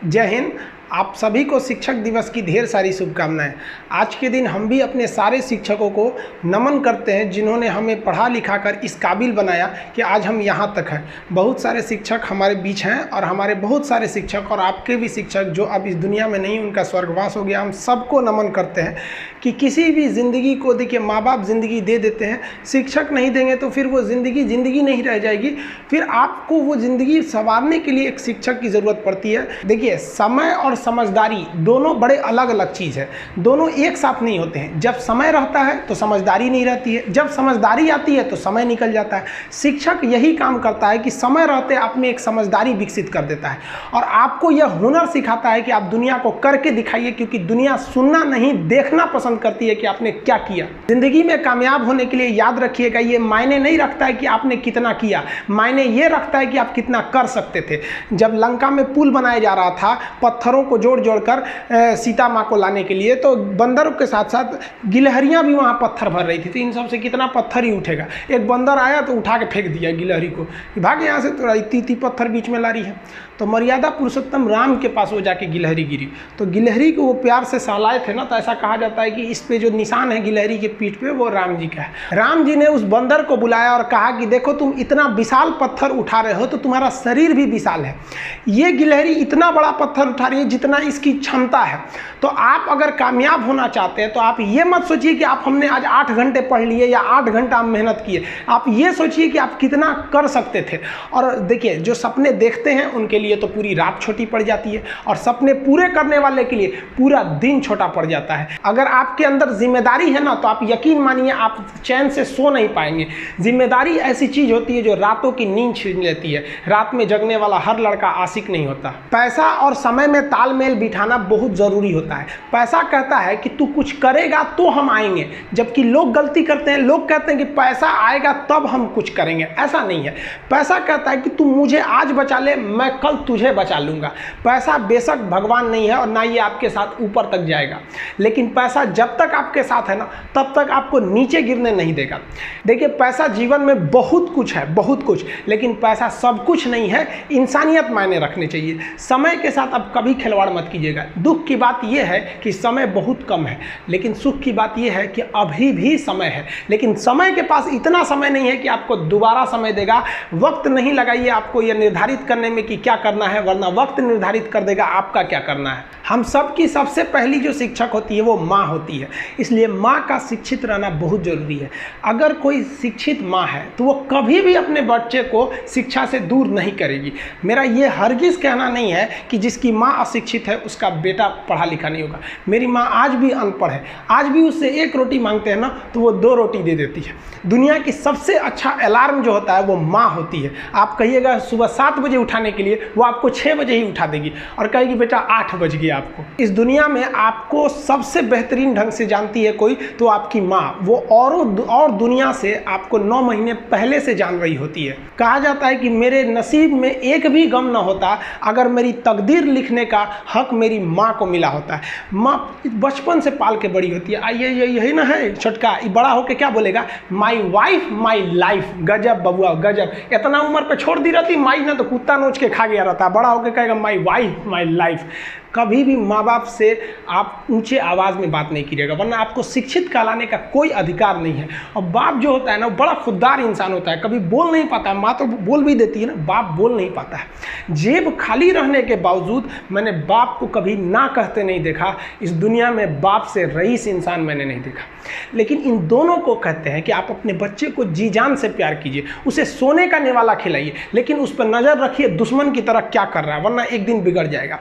जय हिंद। आप सभी को शिक्षक दिवस की ढेर सारी शुभकामनाएं। आज के दिन हम भी अपने सारे शिक्षकों को नमन करते हैं जिन्होंने हमें पढ़ा लिखा कर इस काबिल बनाया कि आज हम यहाँ तक हैं। बहुत सारे शिक्षक हमारे बीच हैं और हमारे बहुत सारे शिक्षक और आपके भी शिक्षक जो अब इस दुनिया में नहीं, उनका स्वर्गवास हो गया। हम सबको नमन करते हैं कि किसी भी ज़िंदगी को देखिए, माँ बाप ज़िंदगी दे देते हैं, शिक्षक नहीं देंगे तो फिर वो ज़िंदगी नहीं रह जाएगी। फिर आपको वो ज़िंदगी संवारने के लिए एक शिक्षक की ज़रूरत पड़ती है। देखिए, समय और समझदारी दोनों बड़े अलग अलग चीज़ है, दोनों एक साथ नहीं होते हैं। जब समय रहता है तो समझदारी नहीं रहती है, जब समझदारी आती है तो समय निकल जाता है। शिक्षक यही काम करता है कि समय रहते आप में एक समझदारी विकसित कर देता है और आपको यह हुनर सिखाता है कि आप दुनिया को करके दिखाइए, क्योंकि दुनिया सुनना नहीं देखना पसंद करती है कि आपने क्या किया। जिंदगी में कामयाब होने के लिए याद रखिएगा, ये मायने नहीं रखता है कि आपने कितना किया, मायने ये रखता है कि आप कितना कर सकते थे। जब लंका में पुल बनाया जा रहा था पत्थरों को जोड़ कर सीता माँ को लाने के लिए, तो बंदरों के साथ साथ गिलहरियां भी वहां पत्थर भर रही थी। तो इन सब से कितना पत्थर ही उठेगा। एक बंदर आया तो उठा के फेंक दिया गिलहरी को कि भाग यहाँ से, तो इतनी पत्थर बीच में ला रही है। तो मर्यादा पुरुषोत्तम राम के पास वो जाके गिलहरी गिरी, तो गिलहरी को वो प्यार से सहलाए थे ना, तो ऐसा कहा जाता है कि इस पे जो निशान है गिलहरी के पीठ पे, वो राम जी का है। राम जी ने उस बंदर को बुलाया और कहा कि देखो, तुम इतना विशाल पत्थर उठा रहे हो तो तुम्हारा शरीर भी विशाल है। ये गिलहरी इतना बड़ा पत्थर उठा रही है जितना इसकी क्षमता है। तो आप अगर कामयाब होना चाहते हैं तो आप ये मत सोचिए कि आप हमने आज 8 घंटे पढ़ लिए या 8 घंटा मेहनत किए। आप ये सोचिए कि आप कितना कर सकते थे। और देखिए, जो सपने देखते हैं उनके लिए तो पूरी रात छोटी पड़ जाती है और सपने पूरे करने वाले के लिए पूरा दिन छोटा पड़ जाता है। अगर आपके अंदर जिम्मेदारी है ना, तो आप यकीन मानिए आप चैन से सो नहीं पाएंगे। जिम्मेदारी ऐसी चीज होती है जो रातों की नींद छीन लेती है। रात में जगने वाला हर लड़का आशिक नहीं होता। पैसा और समय में तालमेल बिठाना बहुत जरूरी होता है। पैसा कहता है कि तू कुछ करेगा तो हम आएंगे, जबकि लोग गलती करते हैं। लोग कहते हैं कि पैसा आएगा तब हम कुछ करेंगे। ऐसा नहीं है। पैसा कहता है कि तू मुझे आज बचा ले, मैं कल तुझे बचा लूंगा। पैसा बेशक भगवान नहीं है और ना ये आपके साथ ऊपर तक जाएगा, लेकिन पैसा जब तक आपके साथ है ना, तब तक आपको नीचे गिरने नहीं देगा। देखिए, पैसा जीवन में बहुत कुछ है, बहुत कुछ, लेकिन पैसा सब कुछ नहीं है। इंसानियत मायने रखने चाहिए। समय के साथ अब कभी खिलवाड़ मत कीजिएगा। दुख की बात यह है कि समय बहुत कम है, लेकिन सुख की बात यह है कि अभी भी समय है। लेकिन समय के पास इतना समय नहीं है कि आपको दोबारा समय देगा। वक्त नहीं लगाइए आपको यह निर्धारित करने में कि क्या करना है, वरना वक्त निर्धारित कर देगा आपका क्या करना है। हम सब की सबसे पहली जो शिक्षक होती है वो माँ होती है, इसलिए माँ का शिक्षित रहना बहुत जरूरी है। अगर कोई शिक्षित माँ है तो वो कभी भी अपने बच्चे को शिक्षा से दूर नहीं करेगी। मेरा ये हरगिज कहना नहीं है कि जिसकी माँ अशिक्षित है उसका बेटा पढ़ा लिखा नहीं होगा। मेरी माँ आज भी अनपढ़ है, आज भी उससे 1 रोटी मांगते हैं ना तो वो 2 रोटी दे देती है। दुनिया की सबसे अच्छा अलार्म जो होता है वो माँ होती है। आप कहिएगा सुबह 7 बजे उठाने के लिए, वो आपको 6 बजे ही उठा देगी और कहेगी बेटा 8 बज गया। आपको इस दुनिया में आपको सबसे बेहतरीन ढंग से जानती है कोई तो आपकी माँ। वो और दुनिया से आपको 9 महीने पहले से जान रही होती है। कहा जाता है कि मेरे नसीब में एक भी गम न होता अगर मेरी तकदीर लिखने का हक मेरी माँ को मिला होता है। माँ बचपन से पाल के बड़ी होती है। आइए यही ना है छोटका, बड़ा होके क्या बोलेगा, माई वाइफ माई लाइफ। गजब बबुआ गजब। इतना उम्र पे छोड़ दी रहती माई ने तो कुत्ता नोच के खा गया रहता। बड़ा होके कहेगा माई वाइफ माई लाइफ। कभी भी माँ बाप से आप ऊंचे आवाज़ में बात नहीं कीजिएगा, वरना आपको शिक्षित कहलाने का कोई अधिकार नहीं है। और बाप जो होता है ना, बड़ा खुददार इंसान होता है, कभी बोल नहीं पाता है। माँ तो बोल भी देती है ना, बाप बोल नहीं पाता है। जेब खाली रहने के बावजूद मैंने बाप को कभी ना कहते नहीं देखा। इस दुनिया में बाप से रईस इंसान मैंने नहीं देखा। लेकिन इन दोनों को कहते हैं कि आप अपने बच्चे को जी जान से प्यार कीजिए, उसे सोने का निवाला खिलाइए, लेकिन उस पर नज़र रखिए दुश्मन की तरह क्या कर रहा है, वरना एक दिन बिगड़ जाएगा।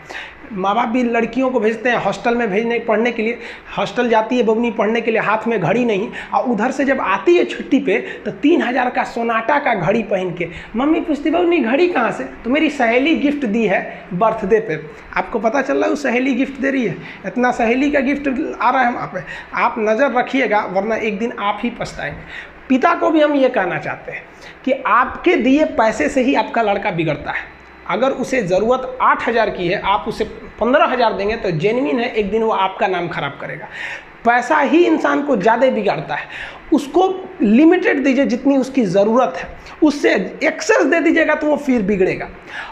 माँ बाप भी लड़कियों को भेजते हैं हॉस्टल में पढ़ने के लिए। हॉस्टल जाती है बबनी पढ़ने के लिए, हाथ में घड़ी नहीं, और उधर से जब आती है छुट्टी पे तो 3000 का सोनाटा का घड़ी पहन के मम्मी पूछती बबनी घड़ी कहाँ से, तो मेरी सहेली गिफ्ट दी है बर्थडे पे। आपको पता चल रहा है वो सहेली गिफ्ट दे रही है। इतना सहेली का गिफ्ट आ रहा है वहाँ पे। आप नज़र रखिएगा, वरना एक दिन आप ही पछताएंगे। पिता को भी हम ये कहना चाहते हैं कि आपके दिए पैसे से ही आपका लड़का बिगड़ता है। अगर उसे ज़रूरत 8000 की है, आप उसे 15000 देंगे तो जेन्युइन है, एक दिन वो आपका नाम खराब करेगा। पैसा ही इंसान को ज़्यादा बिगाड़ता है। उसको लिमिटेड दीजिए जितनी उसकी ज़रूरत है, उससे एक्सेस दे दीजिएगा तो वो फिर बिगड़ेगा।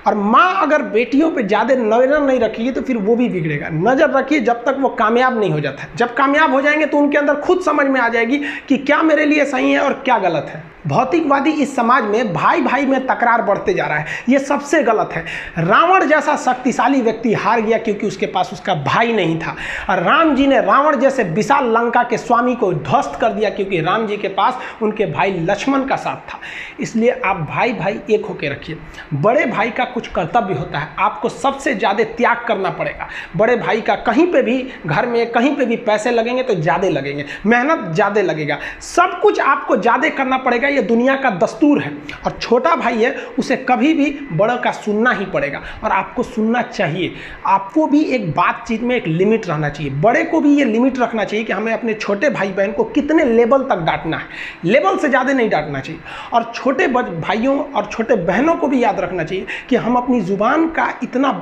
और माँ अगर बेटियों पे ज़्यादा नज़र नहीं रखेगी तो फिर वो भी बिगड़ेगा। नज़र रखिए जब तक वो कामयाब नहीं हो जाता। जब कामयाब हो जाएंगे तो उनके अंदर खुद समझ में आ जाएगी कि क्या मेरे लिए सही है और क्या गलत है। भौतिकवादी इस समाज में भाई भाई में तकरार बढ़ते जा रहा है, ये सबसे गलत है। रावण जैसा शक्तिशाली व्यक्ति हार गया क्योंकि उसके पास उसका भाई नहीं था, और राम जी ने रावण जैसे विशाल लंका के स्वामी को ध्वस्त कर दिया क्योंकि राम जी के पास उनके भाई लक्ष्मण का साथ था। इसलिए आप भाई भाई एक होकर रखिए। बड़े भाई का कुछ कर्तव्य होता है, आपको सबसे ज़्यादा त्याग करना पड़ेगा। बड़े भाई का कहीं पे भी घर में कहीं पे भी पैसे लगेंगे तो ज़्यादा लगेंगे, मेहनत ज़्यादा लगेगा, सब कुछ आपको ज़्यादा करना पड़ेगा। ये दुनिया का दस्तूर है। और छोटा भाई है, उसे कभी भी बड़ों का सुनना ही पड़ेगा और आपको सुनना चाहिए। आपको भी एक बातचीत में एक लिमिट रहना चाहिए। बड़े को भी ये लिमिट रखना चाहिए कि हमें अपने छोटे भाई बहन को कितने लेवल तक डांटना है, लेवल से ज़्यादा नहीं डांटना चाहिए। और छोटे भाइयों और छोटे बहनों को भी याद रखना चाहिए कि हम अपनी ज़ुबान का इतना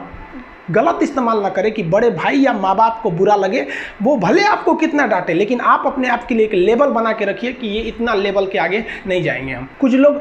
गलत इस्तेमाल ना करें कि बड़े भाई या माँ बाप को बुरा लगे। वो भले आपको कितना डांटे, लेकिन आप अपने आप के लिए एक लेवल बना के रखिए कि ये इतना लेवल के आगे नहीं जाएंगे हम। कुछ लोग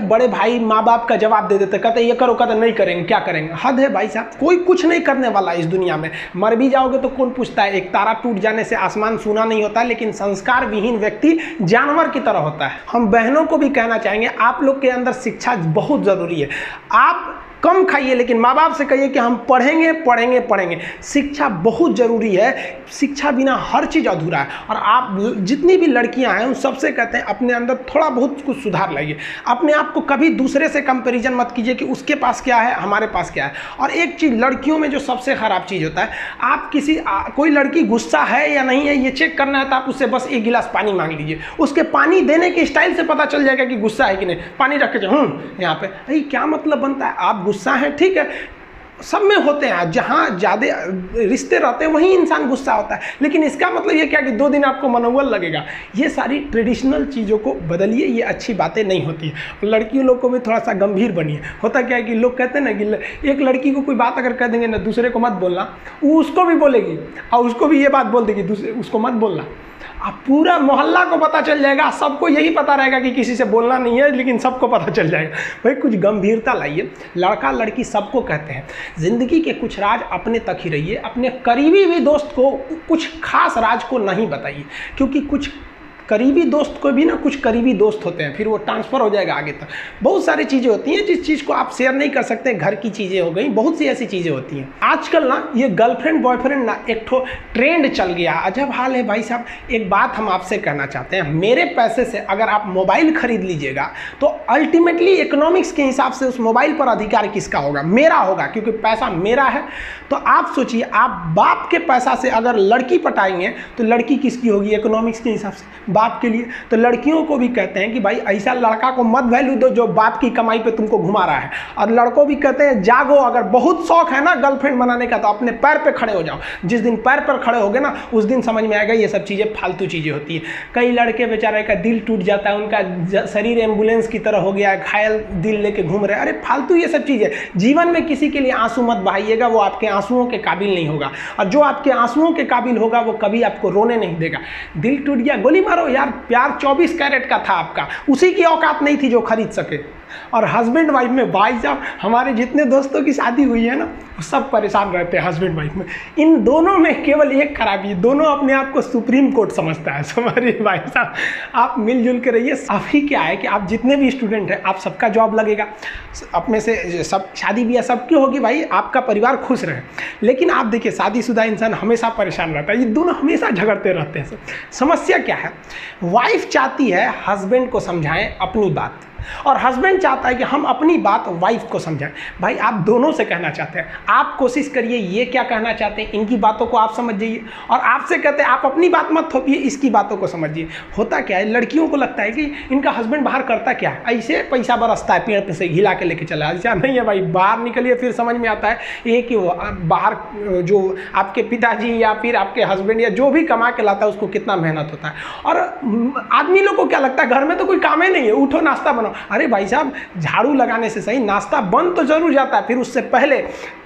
बड़े भाई माँ बाप का जवाब दे देते, कहते ये करो, कहते नहीं करेंगे, क्या करेंगे। हद है भाई साहब, कोई कुछ नहीं करने वाला इस दुनिया में। मर भी जाओगे तो कौन पूछता है। एक तारा टूट जाने से आसमान सूना नहीं होता, लेकिन संस्कार विहीन व्यक्ति जानवर की तरह होता है। हम बहनों को भी कहना चाहेंगे, आप लोग के अंदर शिक्षा बहुत ज़रूरी है। आप कम खाइए लेकिन माँ बाप से कहिए कि हम पढ़ेंगे पढ़ेंगे पढ़ेंगे। शिक्षा बहुत ज़रूरी है, शिक्षा बिना हर चीज़ अधूरा है। और आप जितनी भी लड़कियां हैं उन सबसे कहते हैं अपने अंदर थोड़ा बहुत कुछ सुधार लाइए। अपने आप को कभी दूसरे से कंपैरिजन मत कीजिए कि उसके पास क्या है हमारे पास क्या है। और एक चीज़ लड़कियों में जो सबसे ख़राब चीज़ होता है, आप कोई लड़की गुस्सा है या नहीं है ये चेक करना है तो आप उससे बस एक गिलास पानी मांग लीजिए। उसके पानी देने के स्टाइल से पता चल जाएगा कि गुस्सा है कि नहीं। पानी रख के यहाँ पे, अरे क्या मतलब बनता है। आप गुस्सा है, ठीक है, सब में होते हैं। जहाँ ज़्यादा रिश्ते रहते हैं वहीं इंसान गुस्सा होता है, लेकिन इसका मतलब ये क्या कि 2 दिन आपको मनोबल लगेगा। ये सारी ट्रेडिशनल चीज़ों को बदलिए, ये अच्छी बातें नहीं होती है। लड़कियों लोग को भी थोड़ा सा गंभीर बनिए। होता क्या है कि लोग कहते हैं ना कि एक लड़की को कोई बात अगर कह देंगे ना दूसरे को मत बोलना, वो उसको भी बोलेगी और उसको भी ये बात बोल देगी दूसरे उसको मत बोलना। अब पूरा मोहल्ला को पता चल जाएगा, सबको यही पता रहेगा कि किसी से बोलना नहीं है, लेकिन सबको पता चल जाएगा। भाई कुछ गंभीरता लाइए। लड़का लड़की सबको कहते हैं, ज़िंदगी के कुछ राज अपने तक ही रहिए। अपने करीबी भी दोस्त को कुछ खास राज को नहीं बताइए, क्योंकि कुछ करीबी दोस्त को भी ना कुछ करीबी दोस्त होते हैं, फिर वो ट्रांसफ़र हो जाएगा आगे तक। बहुत सारी चीज़ें होती हैं जिस चीज़ को आप शेयर नहीं कर सकते। घर की चीज़ें हो गई, बहुत सी ऐसी चीज़ें होती हैं। आजकल ना ये गर्लफ्रेंड बॉयफ्रेंड ना एक ठो ट्रेंड चल गया, अजब हाल है भाई साहब। एक बात हम आपसे कहना चाहते हैं, मेरे पैसे से अगर आप मोबाइल खरीद लीजिएगा तो अल्टीमेटली इकोनॉमिक्स के हिसाब से उस मोबाइल पर अधिकार किसका होगा? मेरा होगा, क्योंकि पैसा मेरा है। तो आप सोचिए, आप बाप के पैसा से अगर लड़की पटाएंगे तो लड़की किसकी होगी इकोनॉमिक्स के हिसाब से? बाप के लिए। तो लड़कियों को भी कहते हैं कि भाई ऐसा लड़का को मत वैल्यू दो जो बाप की कमाई पे तुमको घुमा रहा है। और लड़कों भी कहते हैं जागो, अगर बहुत शौक है ना गर्लफ्रेंड बनाने का तो अपने पैर पे खड़े हो जाओ। जिस दिन पैर पर खड़े होगे ना उस दिन समझ में आएगा ये सब चीज़ें फालतू चीज़ें होती है। कई लड़के बेचारे का दिल टूट जाता है, उनका शरीर एम्बुलेंस की तरह हो गया है, घायल दिल लेके घूम रहे हैं। अरे फालतू ये सब चीज़ें। जीवन में किसी के लिए आंसू मत बहाइएगा, वो आपके आंसुओं के काबिल नहीं होगा। और जो आपके आंसुओं के काबिल होगा वो कभी आपको रोने नहीं देगा। दिल टूट गया, गोली मारो यार, प्यार 24 कैरेट का था आपका, उसी की औकात नहीं थी जो खरीद सके। और हस्बैंड वाइफ में भाई साहब, हमारे जितने दोस्तों की शादी हुई है ना सब परेशान रहते हैं हस्बैंड वाइफ में। इन दोनों में केवल एक खराबी, दोनों अपने आप को सुप्रीम कोर्ट समझता है। हमारे भाई साहब आप मिलजुल के रहिए। अभी क्या है कि आप जितने भी स्टूडेंट हैं आप सबका जॉब लगेगा, अपने से सब शादी ब्याह सबकी होगी, भाई आपका परिवार खुश रहे। लेकिन आप देखिए शादीशुदा इंसान हमेशा परेशान रहता है, ये दोनों हमेशा झगड़ते रहते हैं। समस्या क्या है? वाइफ चाहती है हस्बैंड को समझाएं अपनी बात, और हस्बैंड चाहता है कि हम अपनी बात वाइफ को समझाएं। भाई आप दोनों से कहना चाहते हैं, आप कोशिश करिए ये क्या कहना चाहते हैं इनकी बातों को आप समझ जाइए, और आपसे कहते हैं आप अपनी बात मत थोपिए, इसकी बातों को समझिए। होता क्या है, लड़कियों को लगता है कि इनका हस्बैंड बाहर करता क्या है, ऐसे पैसा बरसता है पेड़ पे से हिला के लेके चला। ऐसा नहीं है भाई, बाहर निकलिए फिर समझ में आता है ये कि बाहर जो आपके पिताजी या फिर आपके हस्बैंड या जो भी कमा के लाता है उसको कितना मेहनत होता है। और आदमी लोग को क्या लगता है घर में तो कोई काम ही नहीं है, उठो नाश्ता बनाओ। अरे भाई साहब, झाड़ू लगाने से सही नाश्ता बन तो जरूर जाता है, फिर उससे पहले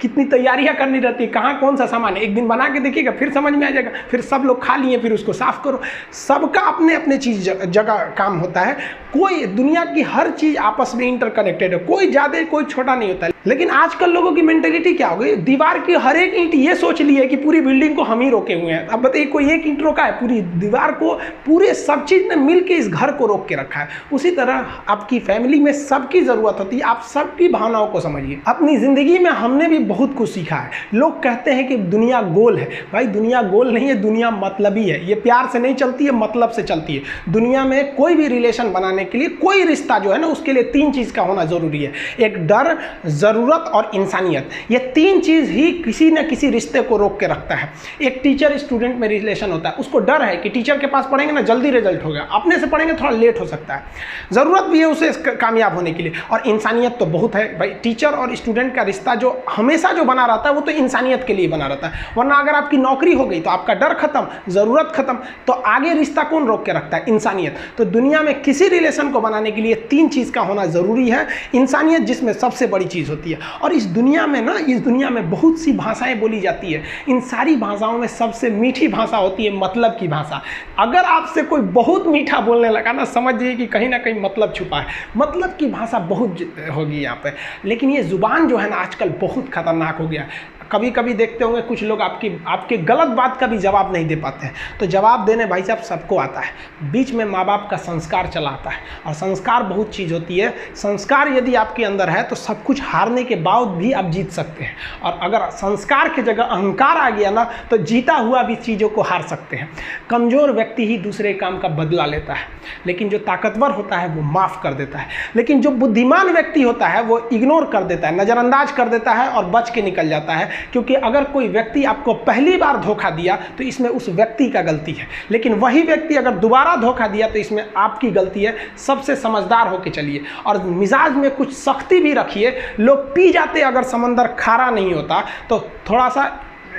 कितनी तैयारियां करनी रहती है, कहाँ कौन सा सामान है, एक दिन बना के देखिएगा फिर समझ में आ जाएगा, फिर सब लोग खा लिए फिर उसको साफ करो। सबका अपने अपने चीज़ जगह काम होता है। कोई दुनिया की हर चीज़ आपस में इंटरकनेक्टेड है, कोई ज़्यादा कोई छोटा नहीं होता है। लेकिन आजकल लोगों की मेंटेलिटी क्या हो गई, दीवार की हर एक ईंट ये सोच ली है कि पूरी बिल्डिंग को हम ही रोके हुए हैं। अब बताइए कोई एक ईंट रोका है, पूरी दीवार को, पूरे सब चीज़ ने मिल के इस घर को रोक के रखा है। उसी तरह आपकी फैमिली में सबकी ज़रूरत होती है, आप सबकी भावनाओं को समझिए। अपनी ज़िंदगी में हमने भी बहुत कुछ सीखा है। लोग कहते हैं कि दुनिया गोल है, भाई दुनिया गोल नहीं है, दुनिया मतलबी है। ये प्यार से नहीं चलती है, मतलब से चलती है। दुनिया में कोई भी रिलेशन बनाने के लिए, कोई रिश्ता जो है ना, उसके लिए 3 चीज़ का होना ज़रूरी है। एक डर, ज़रूरत और इंसानियत। ये 3 चीज़ ही किसी न किसी रिश्ते को रोक के रखता है। एक टीचर स्टूडेंट में रिलेशन होता है, उसको डर है कि टीचर के पास पढ़ेंगे ना जल्दी रिजल्ट होगा, अपने से पढ़ेंगे थोड़ा लेट हो सकता है। ज़रूरत भी है उसे कामयाब होने के लिए, और इंसानियत तो बहुत है भाई। टीचर और स्टूडेंट का रिश्ता जो हमेशा जो बना रहता है वो तो इंसानियत के लिए बना रहता है। वरना अगर आपकी नौकरी हो गई तो आपका डर खत्म, ज़रूरत खत्म, तो आगे रिश्ता कौन रोक के रखता है? इंसानियत। तो दुनिया में किसी रिलेशन को बनाने के लिए 3 चीज़ का होना ज़रूरी है। इंसानियत जिसमें सबसे बड़ी चीज़ होती है। और इस दुनिया में ना, इस दुनिया में बहुत सी भाषाएं बोली जाती है। इन सारी भाषाओं में सबसे मीठी भाषा होती है मतलब की भाषा। अगर आपसे कोई बहुत मीठा बोलने लगा ना, समझिए कि कहीं ना कहीं मतलब छुपा है। मतलब की भाषा बहुत होगी यहाँ पे। लेकिन ये ज़ुबान जो है ना आजकल बहुत खतरनाक हो गया। कभी कभी देखते होंगे कुछ लोग आपके गलत बात का भी जवाब नहीं दे पाते हैं। तो जवाब देने भाई साहब सबको आता है, बीच में माँ बाप का संस्कार चला आता है। और संस्कार बहुत चीज़ होती है। संस्कार यदि आपके अंदर है तो सब कुछ हारने के बाद भी आप जीत सकते हैं। और अगर संस्कार की जगह अहंकार आ गया ना, तो जीता हुआ भी चीज़ों को हार सकते हैं। कमज़ोर व्यक्ति ही दूसरे काम का बदला लेता है, लेकिन जो ताकतवर होता है वो माफ़ कर देता है। लेकिन जो बुद्धिमान व्यक्ति होता है वो इग्नोर कर देता है, नज़रअंदाज कर देता है और बच के निकल जाता है। क्योंकि अगर कोई व्यक्ति आपको पहली बार धोखा दिया तो इसमें उस व्यक्ति का गलती है, लेकिन वही व्यक्ति अगर दोबारा धोखा दिया तो इसमें आपकी गलती है। सबसे समझदार होके चलिए और मिजाज में कुछ सख्ती भी रखिए। लोग पी जाते अगर समंदर खारा नहीं होता, तो थोड़ा सा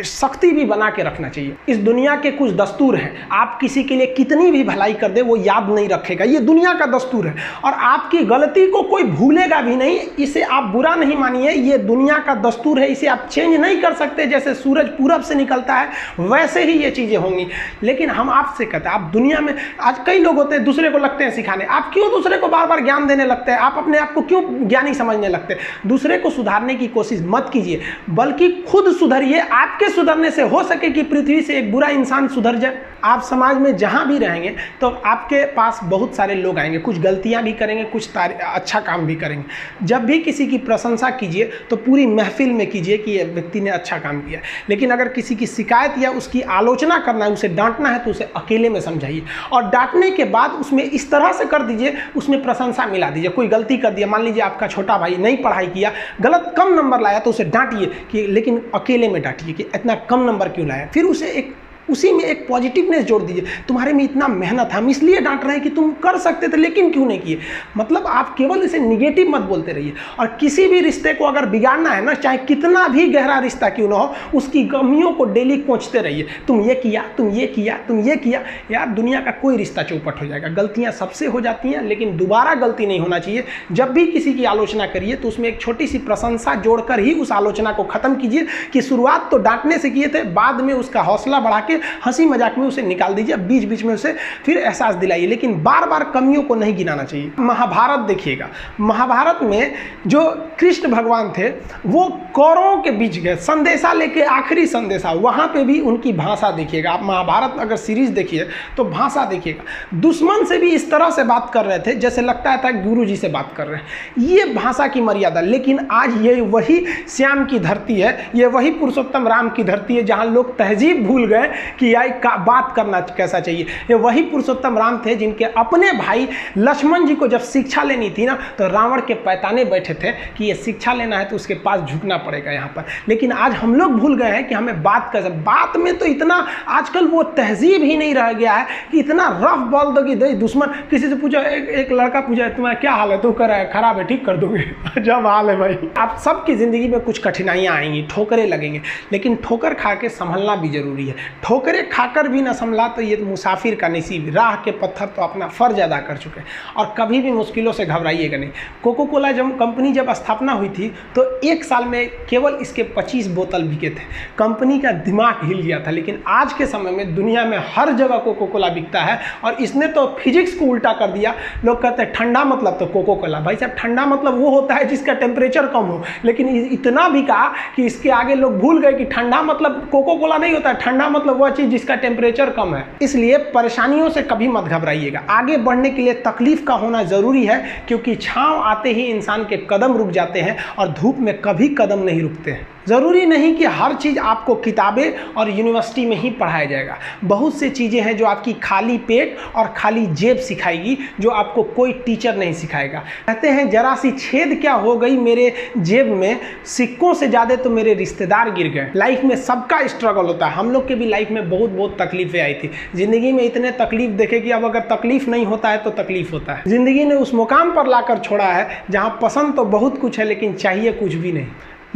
सख्ती भी बना के रखना चाहिए। इस दुनिया के कुछ दस्तूर हैं, आप किसी के लिए कितनी भी भलाई कर दे वो याद नहीं रखेगा, ये दुनिया का दस्तूर है। और आपकी गलती को कोई भूलेगा भी नहीं, इसे आप बुरा नहीं मानिए, ये दुनिया का दस्तूर है, इसे आप चेंज नहीं कर सकते। जैसे सूरज पूरब से निकलता है वैसे ही ये चीज़ें होंगी। लेकिन हम आपसे कहते हैं, आप दुनिया में आज कई लोग होते हैं दूसरे को लगते हैं सिखाने, आप क्यों दूसरे को बार बार ज्ञान देने लगते हैं? आप अपने आप को क्यों ज्ञानी समझने लगते हैं? दूसरे को सुधारने की कोशिश मत कीजिए, बल्कि खुद सुधरिए। आपके सुधरने से हो सके कि पृथ्वी से एक बुरा इंसान सुधर जाए। आप समाज में जहां भी रहेंगे तो आपके पास बहुत सारे लोग आएंगे, कुछ गलतियां भी करेंगे, कुछ अच्छा काम भी करेंगे। जब भी किसी की प्रशंसा कीजिए तो पूरी महफिल में कीजिए कि ये व्यक्ति ने अच्छा काम किया। लेकिन अगर किसी की शिकायत या उसकी आलोचना करना है, उसे डांटना है, तो उसे अकेले में समझाइए। और डांटने के बाद उसमें इस तरह से कर दीजिए, उसमें प्रशंसा मिला दीजिए। कोई गलती कर दिया, मान लीजिए आपका छोटा भाई नहीं पढ़ाई किया, गलत कम नंबर लाया, तो उसे डांटिए कि, लेकिन अकेले में डांटिए कि इतना कम नंबर क्यों लाया। फिर उसे उसी में एक पॉजिटिवनेस जोड़ दीजिए, तुम्हारे में इतना मेहनत है, हम इसलिए डांट रहे हैं कि तुम कर सकते थे लेकिन क्यों नहीं किए। मतलब आप केवल इसे निगेटिव मत बोलते रहिए। और किसी भी रिश्ते को अगर बिगाड़ना है ना, चाहे कितना भी गहरा रिश्ता क्यों ना हो, उसकी कमियों को डेली कोंचते रहिए। तुम ये किया, तुम ये किया, तुम ये किया। यार दुनिया का कोई रिश्ता चौपट हो जाएगा। गलतियाँ सबसे हो जाती हैं, लेकिन दोबारा गलती नहीं होना चाहिए। जब भी किसी की आलोचना करिए तो उसमें एक छोटी सी प्रशंसा जोड़कर ही उस आलोचना को खत्म कीजिए कि शुरुआत तो डांटने से किए थे, बाद में उसका हौसला बढ़ा के हंसी मजाक में उसे निकाल दीजिए। बीच बीच में उसे फिर एहसास दिलाइए, लेकिन बार बार कमियों को नहीं गिनाना चाहिए। महाभारत देखिएगा, महाभारत में जो कृष्ण भगवान थे वो कौरवों के बीच गए संदेशा लेके, आखिरी संदेशा। वहां पे भी उनकी भाषा देखिएगा। आप महाभारत अगर सीरीज देखिए तो भाषा देखिएगा। दुश्मन से भी इस तरह से बात कर रहे थे जैसे लगता था गुरु जी से बात कर रहे हैं। ये भाषा की मर्यादा। लेकिन आज ये वही श्याम की धरती है, ये वही पुरुषोत्तम राम की धरती है जहां लोग तहजीब भूल गए कि बात करना कैसा चाहिए। ये वही पुरुषोत्तम राम थे जिनके अपने भाई लक्ष्मण जी को जब शिक्षा लेनी थी ना, तो रावण के पैताने बैठे थे कि ये शिक्षा लेना है तो उसके पास झुकना पड़ेगा यहाँ पर। लेकिन आज हम लोग भूल गए हैं कि हमें बात में तो इतना आजकल वो तहजीब ही नहीं रह गया है कि इतना रफ बोल दो कि दुश्मन। किसी से पूछा, एक लड़का पूछा तुम्हारा क्या हाल है, तो कह रहा है खराब है, ठीक कर दोगे। जब हाल है भाई। आप सबकी जिंदगी में कुछ कठिनाइयाँ आएंगी, ठोकरें लगेंगे, लेकिन ठोकर खा के संभलना भी जरूरी है। ठोकरें खाकर भी न संभला तो ये मुसाफिर का नसीब, राह के पत्थर तो अपना फर्ज अदा कर चुके हैं और कभी भी मुश्किलों से घबराइएगा नहीं। कोको कोला कंपनी जब स्थापना हुई थी तो एक साल में केवल इसके 25 बोतल बिके थे। कंपनी का दिमाग हिल गया था, लेकिन आज के समय में दुनिया में हर जगह कोको कोला बिकता है और इसने तो फिजिक्स को उल्टा कर दिया। लोग कहते हैं ठंडा मतलब तो कोको कोला, भाई साहब ठंडा मतलब वो होता है जिसका टेम्परेचर कम हो, लेकिन इतना बिका कि इसके आगे लोग भूल गए कि ठंडा मतलब कोको कोला नहीं होता है, ठंडा मतलब वह चीज़ जिसका टेम्परेचर कम है। इसलिए परेशानियों से कभी मत घबराइएगा। आगे बढ़ने के लिए तकलीफ का होना ज़रूरी है, क्योंकि छांव आते ही इंसान के कदम रुक जाते हैं और धूप में कभी कदम नहीं रुकते हैं। ज़रूरी नहीं कि हर चीज़ आपको किताबें और यूनिवर्सिटी में ही पढ़ाया जाएगा। बहुत सी चीज़ें हैं जो आपकी खाली पेट और खाली जेब सिखाएगी, जो आपको कोई टीचर नहीं सिखाएगा। कहते हैं जरा सी छेद क्या हो गई मेरे जेब में, सिक्कों से ज़्यादा तो मेरे रिश्तेदार गिर गए। लाइफ में सबका स्ट्रगल होता है। हम लोग के भी लाइफ में बहुत तकलीफें आई थी। ज़िंदगी में इतने तकलीफ देखे कि अब अगर तकलीफ नहीं होता है तो तकलीफ होता है। ज़िंदगी ने उस मुकाम पर लाकर छोड़ा है जहाँ पसंद तो बहुत कुछ है लेकिन चाहिए कुछ भी नहीं।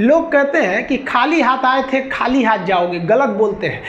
लोग कहते हैं कि खाली हाथ आए थे खाली हाथ जाओगे, गलत बोलते हैं।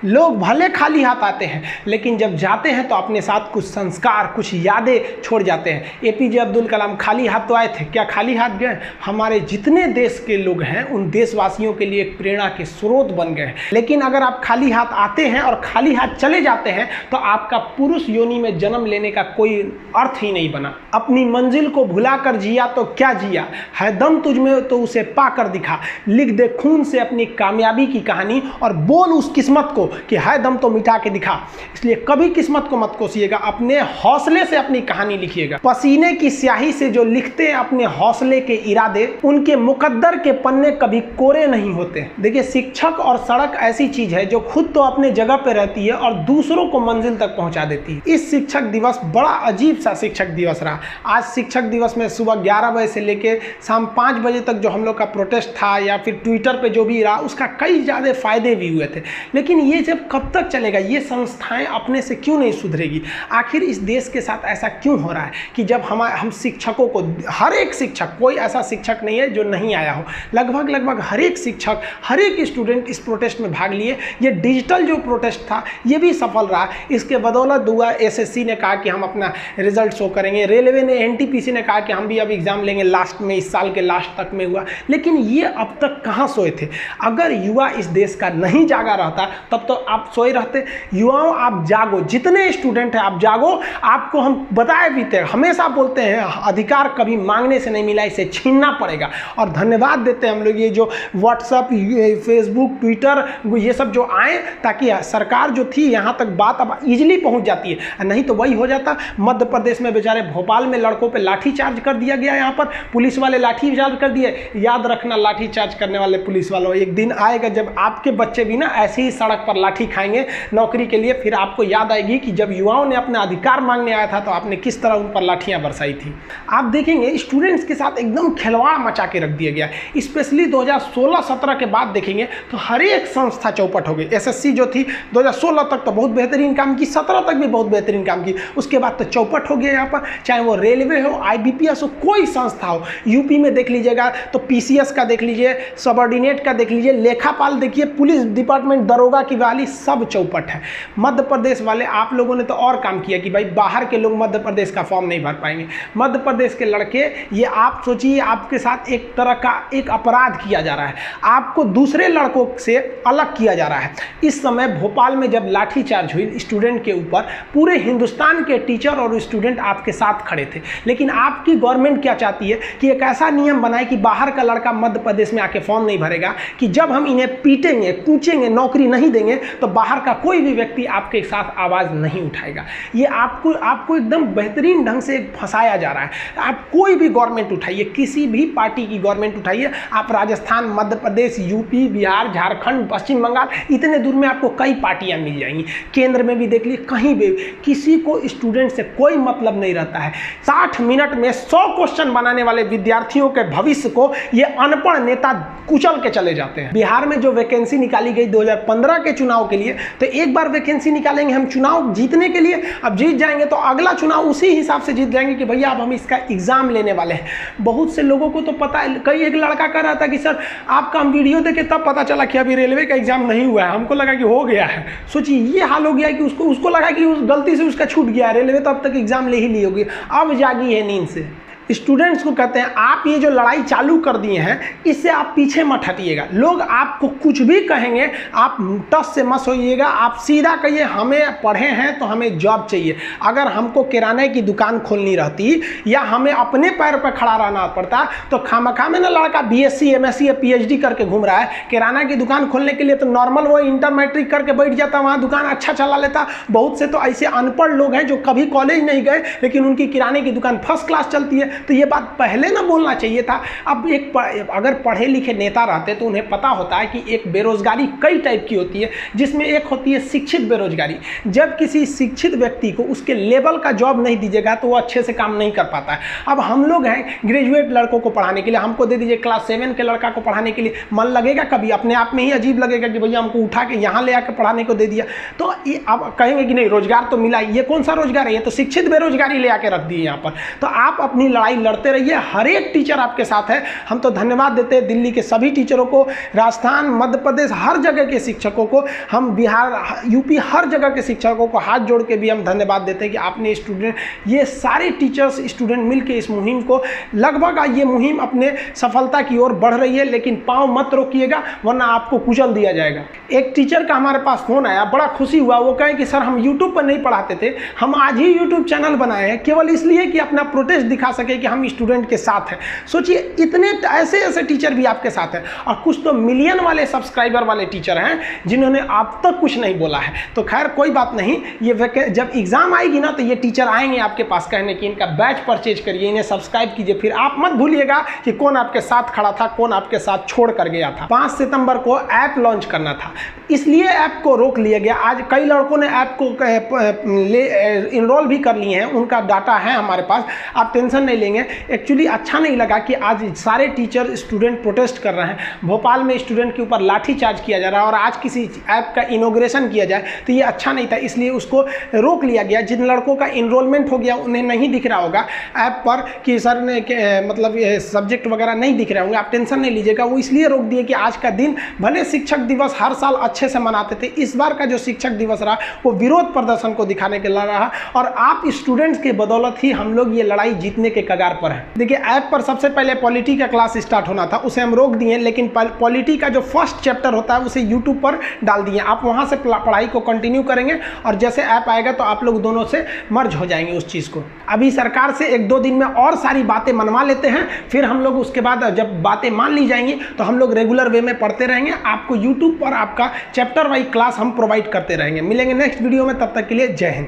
लोग भले खाली हाथ आते हैं लेकिन जब जाते हैं तो अपने साथ कुछ संस्कार, कुछ यादें छोड़ जाते हैं। एपीजे अब्दुल कलाम खाली हाथ तो आए थे, क्या खाली हाथ गए? हमारे जितने देश के लोग हैं उन देशवासियों के लिए एक प्रेरणा के स्रोत बन गए हैं। लेकिन अगर आप खाली हाथ आते हैं और खाली हाथ चले जाते हैं तो आपका पुरुष योनि में जन्म लेने का कोई अर्थ ही नहीं बना। अपनी मंजिल को भुलाकर जिया तो क्या जिया, है दम तुझ में तो उसे पाकर दिखा। लिख दे खून से अपनी कामयाबी की कहानी और बोल उस किस्मत को कि है दम तो मिटा के दिखा। इसलिए कभी किस्मत को मत कोसिएगा, अपने हौसले से अपनी कहानी लिखिएगा। पसीने की स्याही से जो लिखते हैं अपने हौसले के इरादे, उनके मुकद्दर के पन्ने कभी कोरे नहीं होते। देखिए, शिक्षक और सड़क ऐसी चीज है जो खुद तो अपने जगह पे रहती है और दूसरों को मंजिल तक पहुंचा देती है। इस शिक्षक दिवस बड़ा अजीब सा शिक्षक दिवस रहा। आज शिक्षक दिवस में सुबह 11 बजे से लेकर शाम 5 बजे तक जो हम लोग का प्रोटेस्ट था या फिर ट्विटर पे जो भी रहा, उसका कई ज़्यादा फायदे भी हुए थे। लेकिन ये जब कब तक चलेगा? ये संस्थाएं अपने से क्यों नहीं सुधरेगी? आखिर इस देश के साथ ऐसा क्यों हो रहा है कि जब हम शिक्षकों को, हर एक शिक्षक, कोई ऐसा शिक्षक नहीं है जो नहीं आया हो, लगभग हर एक शिक्षक, हर एक स्टूडेंट इस प्रोटेस्ट में भाग लिए। ये डिजिटल जो प्रोटेस्ट था ये भी सफल रहा। इसके बदौलत हुआ, एसएससी ने कहा कि हम अपना रिजल्ट शो करेंगे, रेलवे ने, एनटीपीसी ने कहा कि हम भी अब एग्जाम लेंगे लास्ट में, इस साल के लास्ट तक में हुआ। लेकिन ये अब तक कहाँ सोए थे? अगर युवा इस देश का नहीं जागा रहता तब तो आप सोए रहते। युवाओं, आप जागो, जितने स्टूडेंट हैं आप जागो। आपको हम बताए भी थे, हमेशा बोलते हैं अधिकार कभी मांगने से नहीं मिला, इसे छीनना पड़ेगा। और धन्यवाद देते हैं हम लोग ये जो व्हाट्सएप, फेसबुक, ट्विटर, ये सब जो आए, ताकि सरकार जो थी यहाँ तक बात अब इजीली पहुँच जाती है। नहीं तो वही हो जाता, मध्य प्रदेश में बेचारे भोपाल में लड़कों पर लाठी चार्ज कर दिया गया, यहाँ पर पुलिस वाले लाठी चार्ज कर दिए। याद रखना, लाठी चार्ज करने वाले पुलिस वालों, एक दिन आएगा जब आपके बच्चे भी ना ऐसे ही सड़क पर लाठी खाएंगे नौकरी के लिए। फिर आपको याद आएगी कि जब युवाओं ने अपना अधिकार मांगने आया था तो आपने किस तरह उन पर लाठियां बरसाई थी। आप देखेंगे स्टूडेंट्स के साथ एकदम खिलवाड़ मचा के रख दिया गया। स्पेशली 2016-17 के बाद देखेंगे तो हर एक संस्था चौपट हो गई। एसएससी जो थी 2016 तक तो बहुत बेहतरीन काम की, 17 तक भी बहुत बेहतरीन काम की, उसके बाद तो चौपट हो गया यहाँ पर। चाहे वो रेलवे हो, IBPS हो, कोई संस्था हो। यूपी में देख लीजिएगा तो PCS का देख लीजिए, सबऑर्डिनेट का देख लीजिए, लेखापाल देखिए, पुलिस डिपार्टमेंट, दरोगा की वाली, सब चौपट है। मध्य प्रदेश वाले आप लोगों ने तो और काम किया कि भाई बाहर के लोग मध्य प्रदेश का फॉर्म नहीं भर पाएंगे। मध्य प्रदेश के लड़के, ये आप सोचिए आपके साथ एक तरह का एक अपराध किया जा रहा है, आपको दूसरे लड़कों से अलग किया जा रहा है। इस समय भोपाल में जब लाठीचार्ज हुई स्टूडेंट के ऊपर, पूरे हिंदुस्तान के टीचर और स्टूडेंट आपके साथ खड़े थे। लेकिन आपकी गवर्नमेंट क्या चाहती है कि एक ऐसा नियम बनाए कि बाहर का लड़का मध्य प्रदेश में आके फॉर्म नहीं भरेगा, कि जब हम इन्हें पीटेंगे, कूचेंगे, नौकरी नहीं देंगे तो बाहर का कोई भी व्यक्ति आपके साथ आवाज़ नहीं उठाएगा। ये आपको एकदम बेहतरीन ढंग से फंसाया जा रहा है। आप कोई भी गवर्नमेंट उठाइए, किसी भी पार्टी की गवर्नमेंट उठाइए, आप राजस्थान, मध्य प्रदेश, यूपी, बिहार, झारखंड, पश्चिम बंगाल, इतने दूर में आपको कई पार्टियां मिल जाएंगी। केंद्र में भी देख लीजिए, कहीं भी किसी को स्टूडेंट से कोई मतलब नहीं रहता है। 60 मिनट में 100 क्वेश्चन बनाने वाले विद्यार्थियों के भविष्य को ये अनपढ़ अनपढ़ नेता कुचल के चले जाते हैं। बिहार में जो वैकेंसी निकाली गई 2015 के चुनाव के लिए, तो एक बार वैकेंसी निकालेंगे हम चुनाव जीतने के लिए, अब जीत जाएंगे तो अगला चुनाव उसी हिसाब से जीत जाएंगे कि भैया अब हम इसका एग्जाम लेने वाले हैं। बहुत से लोगों को तो पता है, कई एक लड़का कह रहा था कि सर आपका हम वीडियो देखे तब पता चला कि अभी रेलवे का एग्जाम नहीं हुआ है, हमको लगा कि हो गया है। सोचिए ये हाल हो गया कि उसको लगा कि गलती से उसका छूट गया, रेलवे तो अब तक एग्जाम ले ही ली होगी, अब जागी है नींद से। स्टूडेंट्स को कहते हैं आप ये जो लड़ाई चालू कर दिए हैं इससे आप पीछे मत हटिएगा। लोग आपको कुछ भी कहेंगे आप टस से मत होइएगा, आप सीधा कहिए हमें पढ़े हैं तो हमें जॉब चाहिए। अगर हमको किराने की दुकान खोलनी रहती या हमें अपने पैर पर खड़ा रहना पड़ता तो खामखा में ना लड़का BSc MSc या PhD करके घूम रहा है। किराना की दुकान खोलने के लिए तो नॉर्मल वो इंटर मैट्रिक करके बैठ जाता, वहाँ दुकान अच्छा चला लेता। बहुत से तो ऐसे अनपढ़ लोग हैं जो कभी कॉलेज नहीं गए लेकिन उनकी किराने की दुकान फर्स्ट क्लास चलती है। तो ये बात पहले ना बोलना चाहिए था। अब अगर पढ़े लिखे नेता रहते तो उन्हें पता होता है कि एक बेरोजगारी कई टाइप की होती है, जिसमें एक होती है शिक्षित बेरोजगारी। जब किसी शिक्षित व्यक्ति को उसके लेवल का जॉब नहीं दीजिएगा तो वो अच्छे से काम नहीं कर पाता है। अब हम लोग हैं ग्रेजुएट लड़कों को पढ़ाने के लिए, हमको दे दीजिए क्लास 7 के लड़का को पढ़ाने के लिए, मन लगेगा कभी? अपने आप में ही अजीब लगेगा कि भैया हमको उठा के यहाँ ले आकर पढ़ाने को दे दिया। तो ये अब कहेंगे कि नहीं रोजगार तो मिला, ये कौन सा रोजगार है, ये तो शिक्षित बेरोजगारी ले आके रख दी यहाँ पर। तो आप अपनी लड़ाई लड़ते रहिए, हर एक टीचर आपके साथ है। हम तो धन्यवाद देते हैं दिल्ली के सभी टीचरों को, राजस्थान मध्य प्रदेश हर जगह के शिक्षकों को, हम बिहार UP हर जगह के शिक्षकों को हाथ जोड़ के भी हम धन्यवाद देते हैं कि आपने स्टूडेंट, ये सारे टीचर्स स्टूडेंट मिलकर इस मुहिम को, लगभग ये मुहिम अपने सफलता की ओर बढ़ रही है। लेकिन पाँव मत रोकिएगा वरना आपको कुचल दिया जाएगा। एक टीचर का हमारे पास फोन आया, बड़ा खुशी हुआ। वो कहे कि सर हम यूट्यूब पर नहीं पढ़ाते थे, हम आज ही यूट्यूब चैनल बनाए हैं केवल इसलिए कि अपना प्रोटेस्ट दिखा सके कि हम स्टूडेंट के साथ हैं। सोचिए इतने ऐसे टीचर भी आपके साथ हैं, और कुछ तो मिलियन वाले सब्सक्राइबर वाले टीचर हैं जिन्होंने आप तक कुछ नहीं बोला है। तो खैर कोई बात नहीं, ये जब एग्जाम आएगी ना तो ये टीचर आएंगे आपके पास कहने कि इनका बैच परचेज करिए, इन्हें सब्सक्राइब कीजिए। फिर आप मत भूलिएगा कि कौन आपके साथ खड़ा था, कौन आपके साथ छोड़ कर गया था। 5 सितंबर को ऐप लॉन्च करना था, इसलिए ऐप को रोक लिया गया। आज कई लड़कों ने ऐप को इनरोल भी कर लिए हैं, उनका डाटा है हमारे पास, आप टेंशन नहीं लेंगे। एक्चुअली अच्छा नहीं लगा कि आज सारे टीचर स्टूडेंट प्रोटेस्ट कर रहे हैं, भोपाल में स्टूडेंट के ऊपर लाठीचार्ज किया जा रहा है और आज किसी ऐप का इनॉग्रेशन किया जाए तो ये अच्छा नहीं था, इसलिए उसको रोक लिया गया। जिन लड़कों का इनरोलमेंट हो गया उन्हें नहीं दिख रहा होगा ऐप पर कि सर ने मतलब ये सब्जेक्ट वगैरह नहीं दिख रहे होंगे, आप टेंशन नहीं लीजिएगा। वो इसलिए रोक दिए कि आज का दिन, भले शिक्षक दिवस हर साल अच्छे से मनाते थे, इस बार का जो शिक्षक दिवस रहा वो विरोध प्रदर्शन को दिखाने के लिए रहा, और आप स्टूडेंट्स के बदौलत ही हम लोग ये लड़ाई जीतने के कगार पर हैं। देखिए ऐप पर सबसे पहले पॉलिटी का क्लास स्टार्ट होना था, उसे हम रोक दिए, लेकिन पॉलिटी का जो फर्स्ट चैप्टर होता है उसे यूट्यूब पर डाल दिए। आप वहां से पढ़ाई को कंटिन्यू करेंगे और जैसे ऐप आएगा तो आप लोग दोनों से मर्ज हो जाएंगे उस चीज़ को। अभी सरकार से 1-2 दिन में और सारी बातें मनवा लेते हैं, फिर हम लोग उसके बाद जब बातें मान ली जाएंगी तो हम लोग रेगुलर वे में पढ़ते रहेंगे। आपको यूट्यूब पर आपका चैप्टर वाइज क्लास हम प्रोवाइड करते रहेंगे। मिलेंगे नेक्स्ट वीडियो में, तब तक के लिए जय हिंद।